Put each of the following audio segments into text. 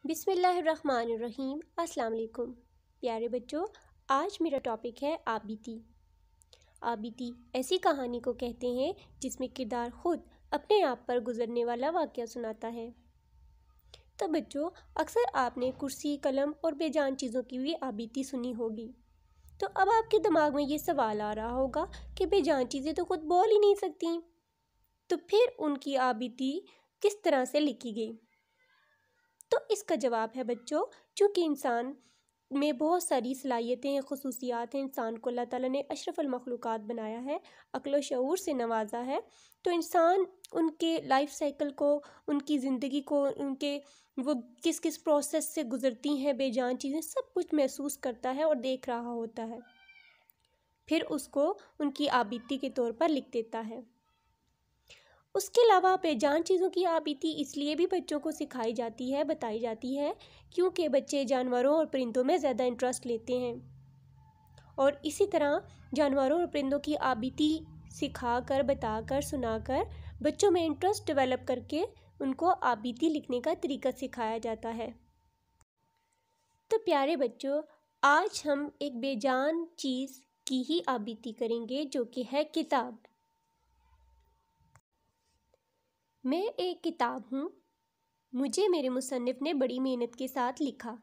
बिस्मिल्लाहिर्रहमानिर्रहीम। अस्सलाम वालेकुम प्यारे बच्चों, आज मेरा टॉपिक है आबिती। आबिती ऐसी कहानी को कहते हैं जिसमें किरदार खुद अपने आप पर गुजरने वाला वाक़या सुनाता है। तो बच्चों, अक्सर आपने कुर्सी, कलम और बेजान चीज़ों की भी आबिती सुनी होगी। तो अब आपके दिमाग में ये सवाल आ रहा होगा कि बेजान चीज़ें तो खुद बोल ही नहीं सकती, तो फिर उनकी आबिती किस तरह से लिखी गई? तो इसका जवाब है बच्चों, चूँकि इंसान में बहुत सारी सलाहियतें हैं, ख़ुसूसियात हैं, इंसान को अल्लाह ताला ने अशरफुल मखलूक़ात बनाया है, अक्ल व शऊर से नवाजा है। तो इंसान उनके लाइफ साइकिल को, उनकी ज़िंदगी को, उनके वो किस किस प्रोसेस से गुज़रती हैं बेजान चीज़ें, सब कुछ महसूस करता है और देख रहा होता है, फिर उसको उनकी आबिती के तौर पर लिख देता है। उसके अलावा बेजान चीज़ों की आबिती इसलिए भी बच्चों को सिखाई जाती है, बताई जाती है, क्योंकि बच्चे जानवरों और परिंदों में ज़्यादा इंटरेस्ट लेते हैं और इसी तरह जानवरों और परिंदों की आबिती सिखाकर, बताकर, सुनाकर बच्चों में इंटरेस्ट डेवलप करके उनको आबिती लिखने का तरीका सिखाया जाता है। तो प्यारे बच्चों, आज हम एक बेजान चीज़ की ही आबिती करेंगे जो कि है किताब। मैं एक किताब हूँ, मुझे मेरे मुसन्निफ़ ने बड़ी मेहनत के साथ लिखा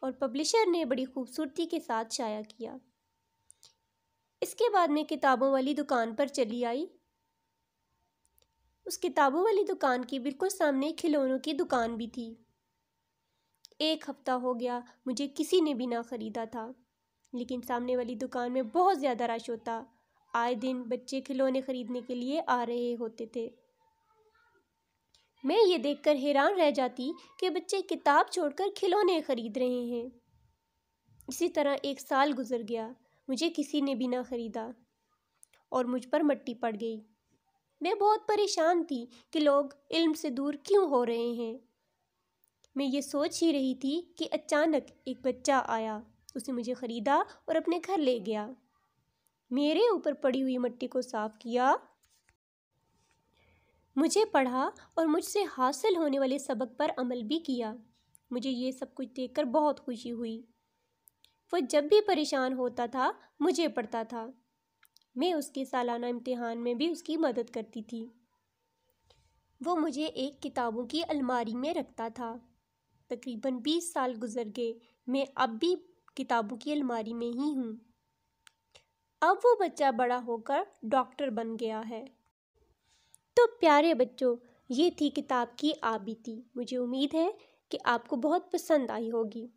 और पब्लिशर ने बड़ी खूबसूरती के साथ शाया किया। इसके बाद मैं किताबों वाली दुकान पर चली आई। उस किताबों वाली दुकान के बिल्कुल सामने खिलौनों की दुकान भी थी। एक हफ्ता हो गया, मुझे किसी ने भी ना ख़रीदा था, लेकिन सामने वाली दुकान में बहुत ज़्यादा रश होता। आए दिन बच्चे खिलौने ख़रीदने के लिए आ रहे होते थे। मैं ये देखकर हैरान रह जाती कि बच्चे किताब छोड़कर खिलौने ख़रीद रहे हैं। इसी तरह एक साल गुजर गया, मुझे किसी ने भी ना ख़रीदा और मुझ पर मट्टी पड़ गई। मैं बहुत परेशान थी कि लोग इल्म से दूर क्यों हो रहे हैं। मैं ये सोच ही रही थी कि अचानक एक बच्चा आया, उसने मुझे ख़रीदा और अपने घर ले गया, मेरे ऊपर पड़ी हुई मट्टी को साफ़ किया, मुझे पढ़ा और मुझसे हासिल होने वाले सबक पर अमल भी किया। मुझे ये सब कुछ देखकर बहुत खुशी हुई। वो जब भी परेशान होता था मुझे पढ़ता था। मैं उसके सालाना इम्तिहान में भी उसकी मदद करती थी। वो मुझे एक किताबों की अलमारी में रखता था। तकरीबन 20 साल गुजर गए, मैं अब भी किताबों की अलमारी में ही हूँ। अब वो बच्चा बड़ा होकर डॉक्टर बन गया है। तो प्यारे बच्चों, ये थी किताब की आबिती। मुझे उम्मीद है कि आपको बहुत पसंद आई होगी।